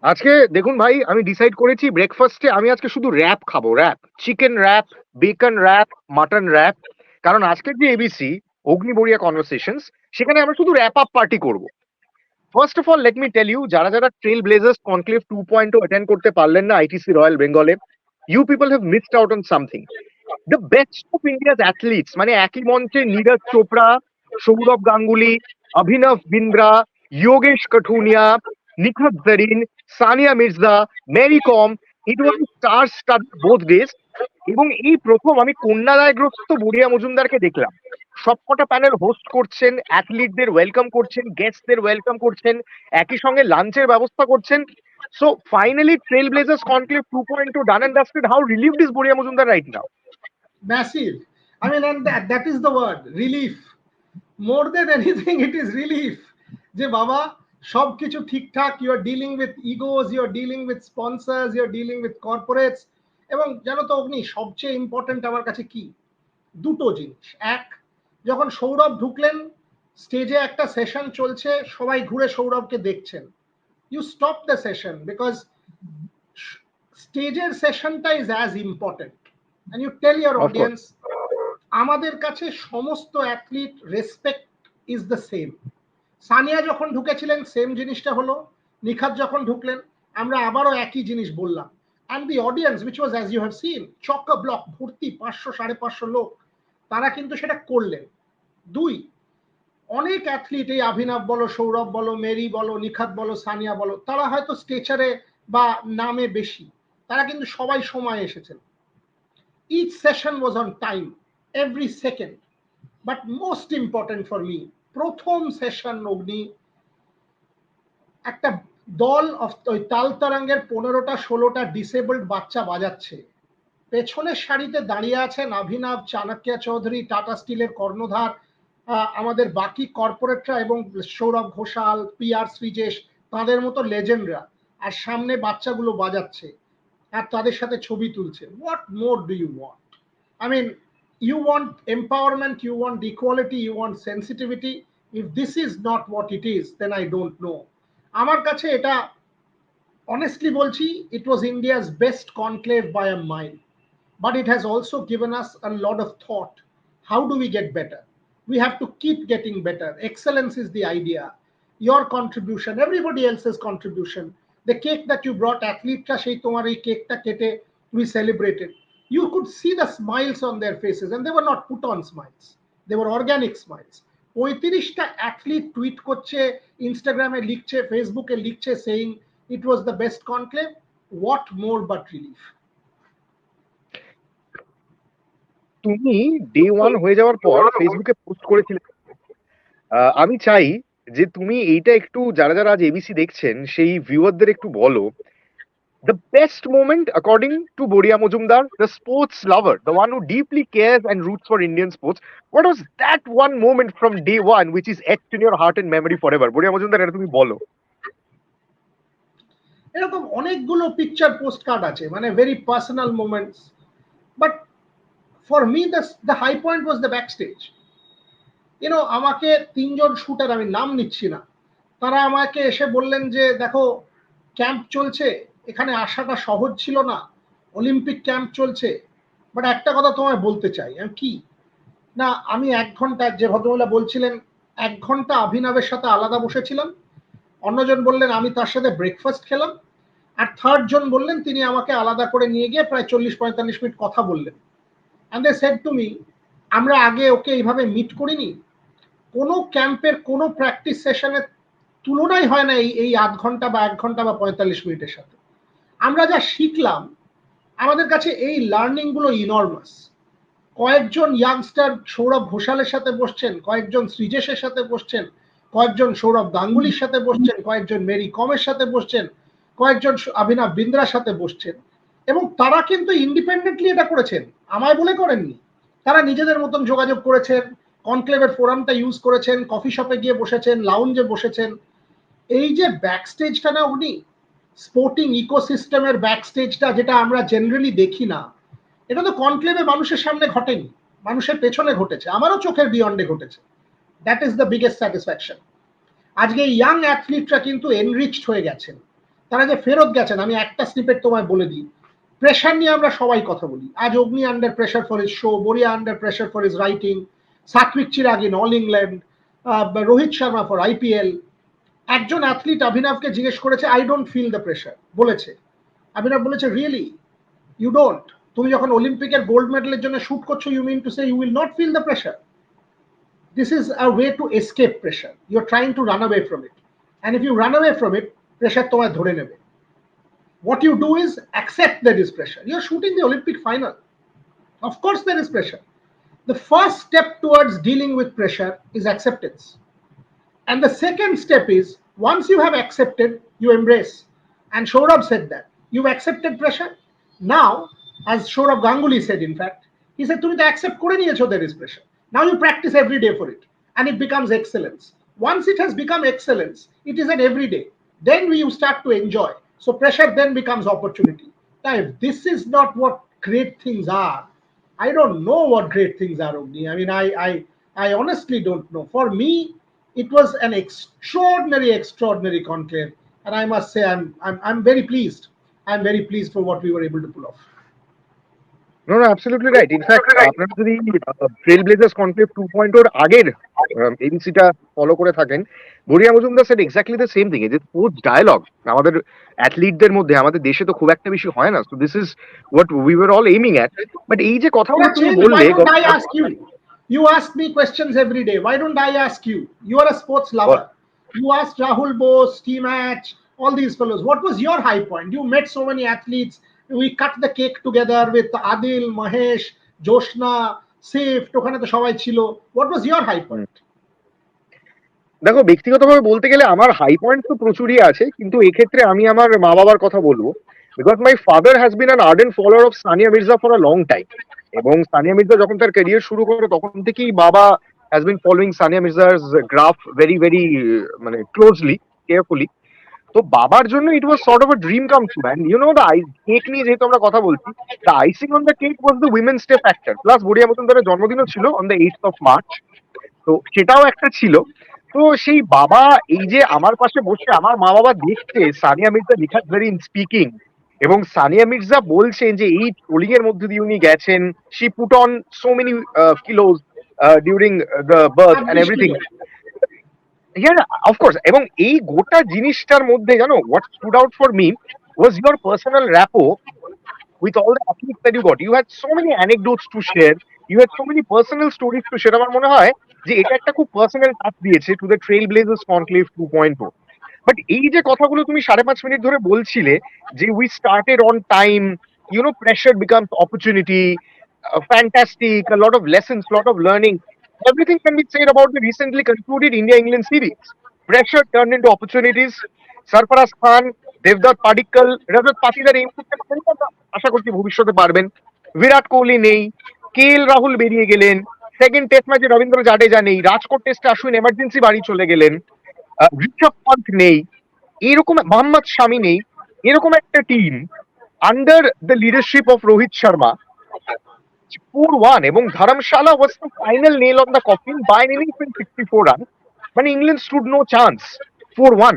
আজকে দেখুন ভাই, আমি ডিসাইড করেছি ব্রেকফাস্টে আমি আজকে শুধু র্যাপ খাবো, wrap, chicken wrap, bacon wrap, mutton wrap. কারণ আজকের যে এবিসি অগ্নিবরিয়া কনভারসেশনস, সেখানে আমরা শুধু র্যাপ আপ পার্টি করব। First of all let me tell you, যারা যারা ট্রেল ব্লেজার্স কনক্লেভ 2.0 অ্যাটেন্ড করতে পারলেন না আইটিসি রয়্যাল বেঙ্গলে, you people have missed out on something. The best of India's athletes, মানে একই মঞ্চে Neeraj Chopra, Sourav Ganguly, Abhinav Bindra, Yogesh Kathuniya, Nikhat Zareen, Sania Mirza, Mary Kom, it was star stud both days. এবং এই প্রথম আমি কন্যাদায়গ্রস্ত বড়িয়া মজুমদারকে দেখলাম। সবকটা প্যানেল হোস্ট করছেন, অ্যাথলিটদের ওয়েলকাম করছেন, গেস্টদের ওয়েলকাম করছেন, একই সঙ্গে লাঞ্চের ব্যবস্থা করছেন। So finally trailblazers conclave 2.2 done and dusted. How relieved is Boria Majumdar right now? Massive. I mean, and that is the word, relief. More than anything, it is relief. যে বাবা সবকিছু ঠিকঠাক, you are dealing with egos, you are dealing with sponsors, you are dealing with corporates. এবং জানো তো অগ্নি, সবচেয়ে important আমার কাছে কি, দুটো জিনিস। এক, যখন সৌরভ ঢুকলেন, স্টেজে একটা সেশন চলছে, সবাই ঘুরে সৌরভকে দেখছেন, you stop the session because স্টেজের সেশনটা is as important, and you tell your audience আমাদের কাছে সমস্ত athlete respect is the same. Sania যখন ঢুকেছিলেন সেম জিনিসটা হলো, নিখাত যখন ঢুকলেন আমরা আবারও একই জিনিস বললাম। And the audience which was as you have seen, চক্কা ব্লক ভর্তি, 500-550 লোক, তারা কিন্তু সেটা করলেন। দুই, অনেক অ্যাথলিট, এই অভিনব বলো, সৌরভ বলো, মেরি বলো, নিখাত বলো, সানিয়া বলো, তারা হয়তো স্টেচারে বা নামে বেশি, তারা কিন্তু সবাই সময় এসেছেন। Each session was on time, every second. But most important for me, প্রথম সেশন অগ্নি, একটা দল ওই তালতরঙ্গের 15টা-16টা ডিসেবলড বাচ্চা বাজাচ্ছে, পেছনের সারিতে দাঁড়িয়ে আছেন অভিনব, চাণক্য চৌধুরী, টাটা স্টিলের কর্ণধার, আমাদের বাকি কর্পোরেটরা এবং সৌরভ ঘোষাল, পিআর শ্রীজেশ, তাদের মতো লেজেন্ডরা, আর সামনে বাচ্চাগুলো বাজাচ্ছে আর তাদের সাথে ছবি তুলছে। What more do you want? I mean, you want empowerment, you want equality, you want sensitivity. If this is not what it is, then I don't know. আমার কাছে এটা, honestly বলছি, it was India's best conclave by a mile. But it has also given us a lot of thought. How do we get better? We have to keep getting better. Excellence is the idea. Your contribution, everybody else's contribution. The cake that you brought, athlete সেই তোমার এই কেকটা কেটে we celebrated. You could see the smiles on their faces, and they were not put on smiles. They were organic smiles. 35টা athlete tweet করছে, ইনস্টাগ্রামে লিখছে, ফেসবুকে লিখছে, saying it was the best conclave. What more but relief? তুমি day one হয়ে যাওয়ার পর ফেসবুকে পোস্ট করেছিলে, আমি চাই যে তুমি এইটা একটু, যারা যারা আজ এবিসি দেখছেন সেই ভিউয়ারদের একটু বলো, the best moment according to Boria Mojumdar, the sports lover, the one who deeply cares and roots for Indian sports. What was that one moment from day one which is etched in your heart and memory forever? Boria Mojumdar, এটা তুমি বলো। এরকম অনেকগুলো picture post card আছে, মানে very personal moments, but for me the high point was the back stage. You know, আমাকে তিনজন shooter, আমি নাম নিচ্ছি না, তারা আমাকে এসে বললেন যে দেখো ক্যাম্প চলছে, এখানে আসাটা সহজ ছিল না, অলিম্পিক ক্যাম্প চলছে, বাট একটা কথা তোমায় বলতে চাই। আমি কি না, আমি 1 ঘন্টা, যে ভদ্রমহিলা বলছিলেন, 1 ঘন্টা অভিনবের সাথে আলাদা বসেছিলাম, অন্যজন বললেন আমি তার সাথে ব্রেকফাস্ট খেলাম, আর থার্ড জন বললেন তিনি আমাকে আলাদা করে নিয়ে গিয়ে প্রায় 40-45 মিনিট কথা বললেন। And they said to me, আমরা আগে ওকে এইভাবে মিট করিনি, কোনো ক্যাম্পের কোনো প্র্যাকটিস সেশনের তুলনাই হয় না এই 0.5 ঘন্টা বা 1 ঘন্টা বা 45 মিনিটের সাথে। আমরা যা শিখলাম, আমাদের কাছে এই লার্নিংগুলো ইনর্মাস। কয়েকজন ইয়াংস্টার সৌরভ ঘোষালের সাথে বসছেন, কয়েকজন শ্রীজেশের সাথে বসছেন, কয়েকজন সৌরভ গাঙ্গুলির সাথে বসছেন, কয়েকজন মেরি কমের সাথে বসছেন, কয়েকজন অভিনব বিন্দ্রার সাথে বসছেন, এবং তারা কিন্তু ইন্ডিপেন্ডেন্টলি এটা করেছেন, আমায় বলে করেননি। তারা নিজেদের মতন যোগাযোগ করেছেন, কনক্লেভের ফোরামটা ইউজ করেছেন, কফি শপে গিয়ে বসেছেন, লাউঞ্জে বসেছেন। এই যে ব্যাকস্টেজটা না উনি, স্পোর্টিং ইকোসিস্টেমের ব্যাকস্টেজটা, যেটা আমরা জেনারেলি দেখি না, এটা তো কনক্লেভে মানুষের সামনে ঘটেনি, মানুষের পেছনে ঘটেছে, আমারও চোখের বিয়ন্ডে ঘটেছে। That is the biggest satisfaction. আজকে ইয়াং অ্যাথলিটরা কিন্তু এনরিচড হয়ে গেছেন, তারা যে ফেরত গেছেন, আমি একটা স্নিপেট তোমায় বলে দিই। প্রেশার নিয়ে আমরা সবাই কথা বলি। আজ Agni under pressure for his show, Boria under pressure for his writing, Satwik Chirag in all England, Rohit Sharma for IPL. একজন অ্যাথলিট অভিনবকে জিজ্ঞেস করেছে, I don't feel the pressure, বলেছে। অভিনব বলেছে, রিয়েলি ইউ ডোন্ট? তুমি যখন অলিম্পিকের গোল্ড মেডেলের জন্য শুট করছো, you mean to say you will not feel the pressure? This is a way to escape pressure. You're trying to run away from it, and if you run away from it, pressure তোমায় ধরে নেবে। What you do is accept there is pressure. You're shooting the Olympic final. Of course there is pressure. The first step towards dealing with pressure is acceptance. And the second step is, once you have accepted, you embrace. And Saurabh said that. You've accepted pressure. Now, as Saurabh Ganguly said, in fact, he said, তুমি তো accept করে নিয়েছো there is pressure. Now you practice every day for it. And it becomes excellence. Once it has become excellence, it is an everyday. Then you start to enjoy. So pressure then becomes opportunity. Now, if this is not what great things are, I don't know what great things are, Ogni. I mean, I honestly don't know. For me, it was an extraordinary conclave, and I must say, I'm very pleased. I'm very pleased for what we were able to pull off. No, no, absolutely right. In fact, আপনারা যদি trail blazers conclave 2.0 এর আগের এবিসিটা follow করে থাকেন, Boria Majumdar said exactly the same thing. এই যে sports dialogue আমাদের অ্যাথলিটদের মধ্যে, আমাদের দেশে তো খুব একটা বেশি হয় না। So this is what we were all aiming at. But এই যে কথাগুলো তুমি Why বললে, don't I ask you? You ask me questions every day. Why don't I ask you? You are a sports lover. You asked Rahul Bose, T-Match, all these fellows. What was your high point? You met so many athletes. We cut the cake together with Adil, Mahesh, Joshna, Saif, ওখানে তো সবাই ছিল. What was your high point? দেখো, ব্যক্তিগতভাবে বলতে গেলে আমার high point তো প্রচুরই আছে, কিন্তু এক্ষেত্রে আমি আমার মা বাবার কথা বলবো। Because my father has been an ardent follower of Sania Mirza for a long time. এবং সানিয়া মির্জা যখন তার ক্যারিয়ার শুরু করে, তখন থেকেই বাবা হ্যাজ বিন ফলোইং সানিয়া মির্জার গ্রাফ ভেরি ভেরি মানে ক্লোজলি, কেয়ারফুলি। তো বাবার জন্য it was sort of a dream come true. And you know the cake নিয়ে যেহেতু আমরা কথা বলছি, the icing on the cake was the Women's Day factor. Plus Boria মজুমদারের জন্মদিনও ছিল on the 8th of March। তো সেটাও একটা ছিল। তো সেই বাবা এই যে আমার পাশে বসে, আমার মা বাবা দেখছে সানিয়া মির্জা লিখাজ ভেরি স্পিকিং, এবং সানিয়া মির্জা বলছেন যে এই ট্রোলিং এর মধ্যে দিয়ে উনি গেছেন, she put on so many kilos during the birth and everything. Yeah, of course. এবং এই গোটা জিনিসটার মধ্যে, জানো, what stood out for me was your personal rapport with all the athletes that you got. You had so many anecdotes to share. You had so many personal stories to share. আমার মনে হয় যে এটা একটা খুব personal touch দিয়েছে to the trailblazers conclave 2.0। But এই যে কথাগুলো তুমি 5.5 মিনিট ধরে বলছিলে, যে we started on time, you know, pressure becomes opportunity, fantastic, a lot of lessons, lot of learning. Everything can be said about the recently concluded India-England series. Pressure turned into opportunities. Sarfaraz Khan, Devdutt Padikkal, Rajat Patidar এই মুহূর্তে আশা করছি ভবিষ্যতে পারবেন। বিরাট কোহলি নেই, KL Rahul বেরিয়ে গেলেন, second test ম্যাচে রবীন্দ্র জাডেজা নেই, রাজকোট টেস্টে আশ্বিন এমার্জেন্সি বাড়ি চলে গেলেন, ঋষভ পন্থ নেই, এরকম মোহাম্মদ শামি নেই, এরকম একটা team under the leadership of Rohit Sharma 4-1, এবং ধর্মশালা was the final nail on the coffin by an innings in 64 runs. মানে ইংল্যান্ড স্টুড নো চান্স। 4-1।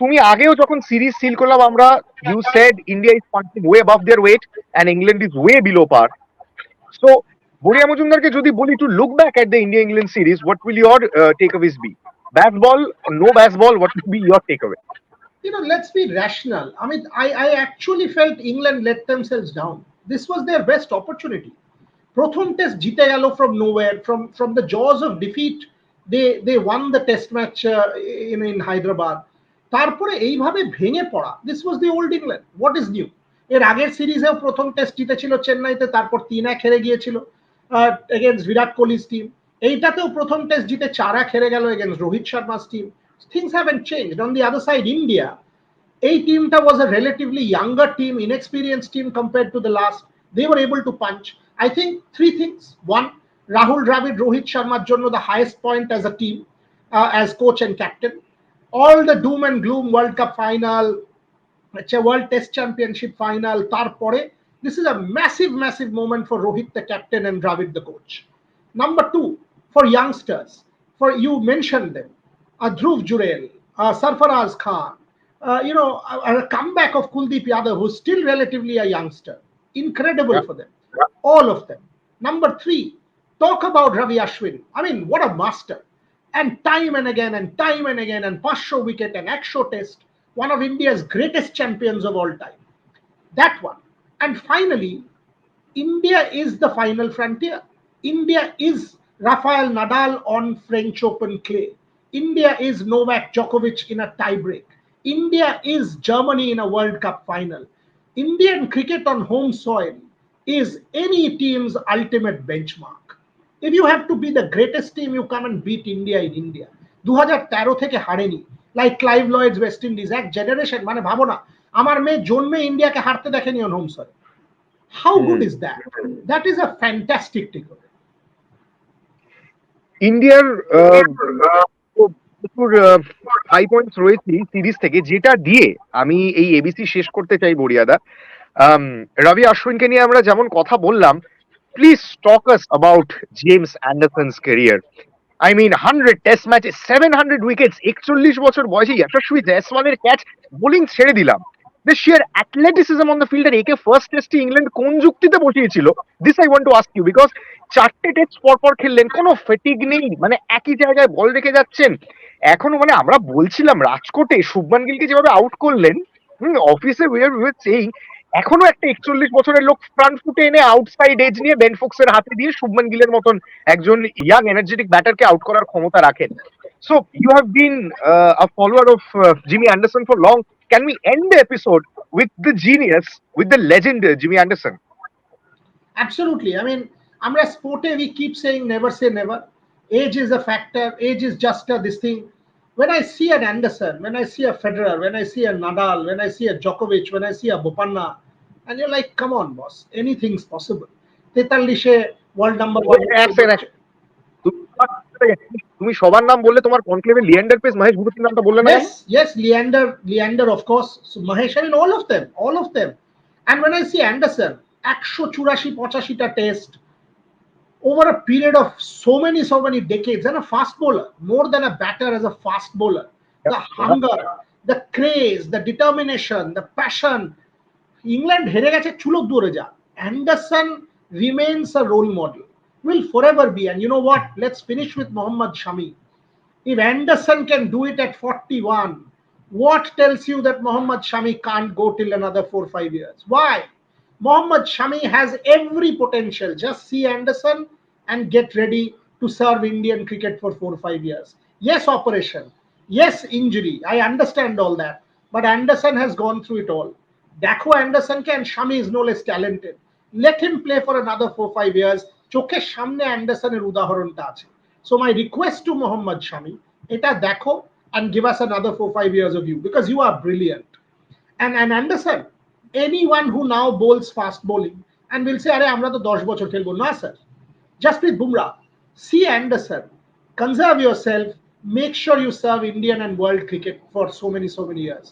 তুমি আগেও যখন সিরিজ সিল করলাম আমরা, you said India is punching way above their weight and England is way below par. So Boria মজুমদারকে যদি বলি to look back at the India England series, what will your takeaways be? Bat ball, no bat ball, what will be your takeaway? You know, let's be rational. I mean, I actually felt England let themselves down. This was their best opportunity. প্রথম test জিতে গেল from nowhere, from the jaws of defeat. They won the test match in Hyderabad. তারপরে এইভাবে ভেঙে পড়া, this was the old England. What is new? এর আগের সিরিজেও প্রথম টেস্ট জিতেছিল চেন্নাইতে, তারপর 3-1 হেরে গিয়েছিল এগেইনস্ট বিরাট কোহলি's টিম। এইটাতেও প্রথম টেস্ট জিতে 4-1 হেরে গেল এগেইনস্ট রোহিত শর্মা's টিম। Things haven't changed. On the other side, India, a teamটা was a relatively younger team, inexperienced team compared to the last. They were able to punch. I think three things. One, Rahul Dravid, Rohit Sharma's জন্য the highest point as a team, as coach and captain. All the doom and gloom, World Cup final, World Test Championship final, তারপরে this is a massive moment for Rohit the captain and Dravid the coach. Number two, for youngsters, for you mentioned them, Dhruv Jurel, Sarfaraz Khan, a comeback of Kuldeep Yadav, who's still relatively a youngster. Incredible Yeah. for them. All of them. Number 3, talk about Ravi Ashwin. I mean, what a master. And time and again, and time and again, and Pasho wicket and Aksho test, one of India's greatest champions of all time. That one. And finally, India is the final frontier. India is Rafael Nadal on French Open clay. India is Novak Djokovic in a tiebreak. India is Germany in a World Cup final. Indian cricket on home soil is any team's ultimate benchmark. If you have to be the greatest team, you come and beat India in India. 2013 থেকে হারেনি, like Clive Lloyd's West Indies, এক generation, মানে ভাবো না, আমার মেয়ে জন্মে ইন্ডিয়াকে হারতে দেখেনি on home soil. How good is that? That is a fantastic takeaway. ইন্ডিয়ার প্রচুর হাই পয়েন্টস রয়েছে সিরিজ থেকে, যেটা দিয়ে আমি এই এবিসি শেষ করতে চাই বড়িয়াদা। রবি অশ্বিনকে নিয়ে আমরা যেমন কথা বললাম, please talk us about James Anderson's career. I mean, 100 test ম্যাচে, 700 উইকেটস, 41 বছর বয়সে যশস্বী জয়সওয়ালের ক্যাচ, বোলিং ছেড়ে দিলাম। The sheer athleticism on the field, আর একে ফার্স্ট টেস্টে ইংল্যান্ড কোন যুক্তিতে বসিয়েছিল, this I want to ask you, because 4টে টেস্ট পর পর খেললেন, কোনো ফেটিগ নেই, মানে একই জায়গায় বল রেখে যাচ্ছেন। এখনো মানে আমরা বলছিলাম রাজকোটে শুভমান গিলকে যেভাবে আউট করলেন, অফিসে সেই এখনো একটা 41 বছরের লোক ফ্রন্ট ফুটে এনে আউটসাইড এজ নিয়ে বেন ফোক্সের হাতে দিয়ে শুভমান গিলের মতন একজন ইয়াং এনার্জেটিক ব্যাটারকে আউট করার ক্ষমতা রাখেন। So you have been a follower of Jimmy Anderson for long. Can we end the episode with the genius, with the legend Jimmy Anderson? Absolutely. I mean, আমরা স্পোর্টে we keep saying never say never. Age is a factor. Age is just this thing. When I see an Anderson, when I see a Federer, when I see a Nadal, when I see a Djokovic, when I see a Bopanna, and you're like, come on, boss, anything's possible. 43 world number 1. তুমি সবার নাম বললে, তোমার কনক্লেভে Leander pace, Mahesh ভূপতির নামটা বললে না? Yes, Leander, of course. So Mahesh, I mean, all of them. And when I see Anderson, 184-85টা test over a period of so many decades, and a fast bowler, more than a batter, as a fast bowler. The hunger, the craze, the determination, the passion. England হেরে গেছে চুলোক দূরে যা, Anderson remains a role model, will forever be. And you know what, let's finish with Mohammad Shami. If Anderson can do it at 41, what tells you that Mohammad Shami can't go till another 4-5 years? Why? Mohammad Shami has every potential. Just see Anderson and get ready to serve Indian cricket for 4-5 years. Yes, operation. Yes, injury. I understand all that. But Anderson has gone through it all. Dakho Anderson can, Shami is no less talented. Let him play for another 4-5 years. Chokhe samne Anderson er udaharonta ache. So my request to Mohammad Shami, eta dakho and give us another 4-5 years of you, because you are brilliant. And Anderson, anyone who now bowls fast bowling and will say, "Are amra to 10 bochor khelbo," na sir. Jasprit Bumrah, see Anderson, conserve yourself, make sure you serve Indian and world cricket for so many years.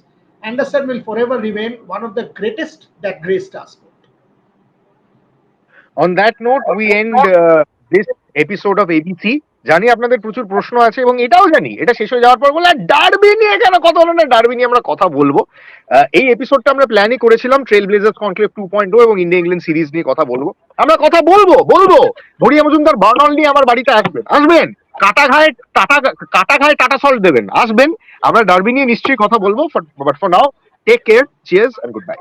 Anderson will forever remain one of the greatest that graced our sport. On that note, we end this episode of ABC. জানি আপনাদের প্রচুর প্রশ্ন আছে, এবং এটাও জানি এটা শেষ হয়ে যাওয়ার পর বলে ডার্বি নিয়ে কেন কথা হলো না। ডার্বি নিয়ে আমরা কথা বলবো। এই এপিসোডটা আমরা প্ল্যানই করেছিলাম ট্রেল ব্লেজার্স কনক্লেভ 2.0 এবং ইন্ডিয়া ইংল্যান্ড সিরিজ নিয়ে কথা বলবো। আমরা কথা বলবো ভরিয়া মজুমদার বার্নল নিয়ে আমার বাড়িতে আসবেন, কাটা খায় টাটা সল্ট দেবেন, আসবেন। আমরা ডার্বি নিয়ে নিশ্চয়ই কথা বলবো। But for now, take care, cheers and good by.